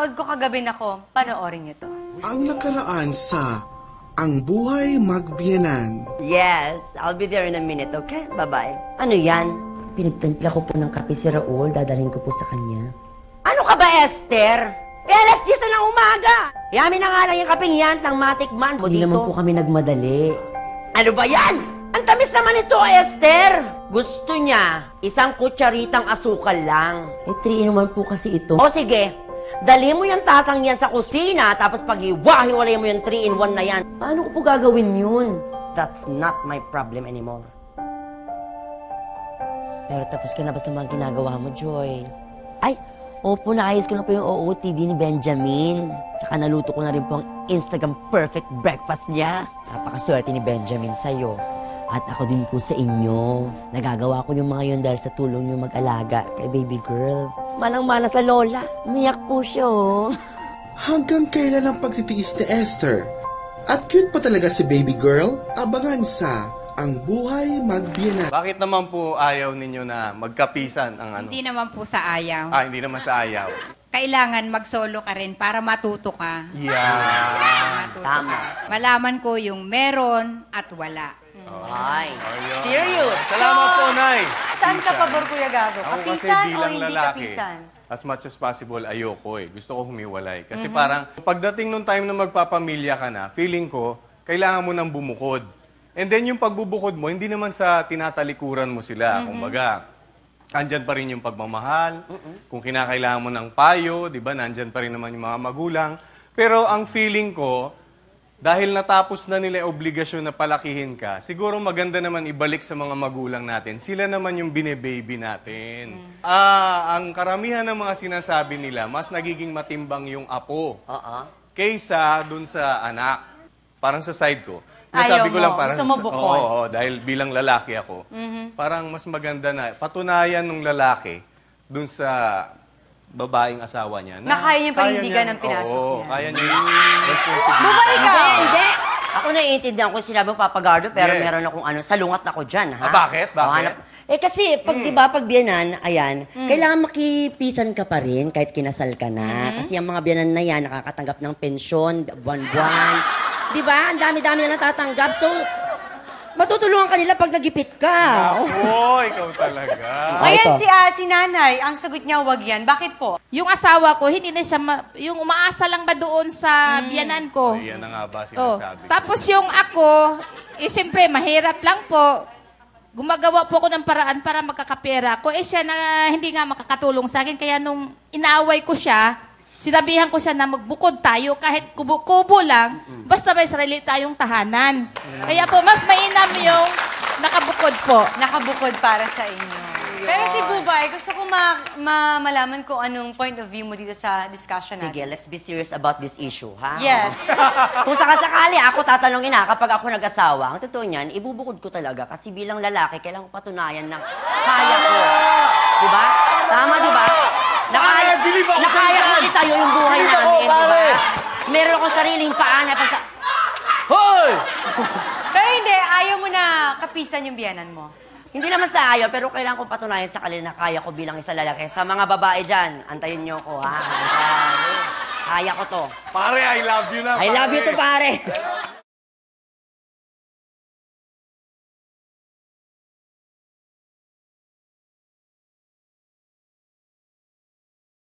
Pag ko kagabi nako, panoorin niyo to. Ang nakaraan sa Ang Buhay Magbiyenan. Yes, I'll be there in a minute, okay? Bye-bye. Ano yan? Pinagtimpla ko po ng kape si Raul, dadalhin ko po sa kanya. Ano ka ba, Esther? Alas 10 na ng umaga! Yamin na nga lang yung kapeng yan, tang matikman mo dito. Hindi naman po kami nagmadali. Ano ba yan? Ang tamis naman ito, Esther! Gusto niya, isang kutsaritang asukal lang. 3 in 1 po kasi ito. O sige, dali mo yung tasang yan sa kusina, tapos pag-iwahiwalay mo yung 3 in 1 na yan. Paano ko po gagawin yun? That's not my problem anymore. Pero tapos ka na ba sa mga ginagawa mo, Joy? Ay, opo, naayos ko na po yung OOTD ni Benjamin. Tsaka naluto ko na rin po ang Instagram perfect breakfast niya. Napakaswerte ni Benjamin sa'yo. At ako din po sa inyo. Nagagawa ko yung mga yun dahil sa tulong niyo mag-alaga kay baby girl. Malang-mana sa lola. Umiyak po siya, oh. Hanggang kailan ang pagtitiis ni Esther? At cute pa talaga si baby girl? Abangan sa Ang Buhay Magbiyenan. Bakit naman po ayaw ninyo na magkapisan ang ano? Hindi naman po sa ayaw. Hindi naman sa ayaw. Kailangan mag-solo ka rin para matuto ka. Yeah. Matuto Tama. ka. Malaman ko yung meron at wala. Ay, Ayun. serious. Salamat po, Nay. Saan ka pabor, Kuya Gago? Ako kasi Kapisan o bilang hindi lalaki, kapisan? as much as possible, ayoko eh. Gusto ko humiwalay. Kasi parang, pagdating nung time na magpapamilya ka na, feeling ko, kailangan mo nang bumukod. And then yung pagbubukod mo, hindi naman sa tinatalikuran mo sila. Kumbaga, andyan pa rin yung pagmamahal. Kung kinakailangan mo ng payo, di ba, nandyan pa rin naman yung mga magulang. Pero ang feeling ko, dahil natapos na nila yung obligasyon na palakihin ka, siguro maganda naman ibalik sa mga magulang natin. Sila naman yung bine-baby natin. Ang karamihan ng mga sinasabi nila, mas nagiging matimbang yung apo kaysa dun sa anak. Parang sa side ko. Ayaw Nasabi ko mo. lang parang Gusto mo bukod. Oo, dahil bilang lalaki ako. Parang mas maganda na patunayan ng lalaki dun sa babaeng asawa niya. Na kaya niya panindigan niya- ang pinasok oo, niya. kaya niya yung responsibility. Bumalik ka! Hindi. Ako naiintindihan ko yung sinabi mo, Papa Gardo, pero Yes. meron akong salungat ako dyan, ha? Bakit? Bakit? Kasi, pag, di ba, pag biyanan, ayan, kailangan makipisan ka pa rin kahit kinasal ka na. Kasi ang mga biyanan na yan, nakakatanggap ng pensyon, buwan-buwan. Di ba? Ang dami-dami na natatanggap. So, matutulungan ka nila pag nagipit ka. Oo, ikaw talaga. Ayan ito. si nanay, ang sagot niya, wag yan. Bakit po? Yung asawa ko, hindi na siya, yung umaasa lang ba doon sa biyanan ko. Ayan na nga ba Oh. sinasabi ko. Tapos yung ako, siyempre, mahirap lang po. Gumagawa po ako ng paraan para magkakapera ko. Siya na hindi nga makakatulong sa akin. Kaya nung inaaway ko siya, sinabihan ko siya na magbukod tayo kahit kubo-kubo lang, basta may sarili tayong tahanan. Kaya po, mas mainam yung nakabukod po. Nakabukod para sa inyo. Pero si Bubay, gusto ko malaman kung anong point of view mo dito sa discussion natin. Sige, let's be serious about this issue, ha? Yes. Kung sakasakali ako tatanungin na kapag ako nag-asawa, ang totoo niyan, ibubukod ko talaga kasi bilang lalaki, kailangan ko patunayan ng kaya ko. Diba? Tama, diba? Nakaya ko itayo yung buhay namin, diba? Meron akong sariling paa na Hoy! Pero hindi, ayaw mo na kapisan yung biyanan mo. Hindi naman sa ayaw, pero kailangan ko patunayan sa kanila na kaya ko bilang isa lalaki. Sa mga babae dyan, antayin niyo ko, ha? Kaya ko to. Pare, I love you na. I love you to, pare.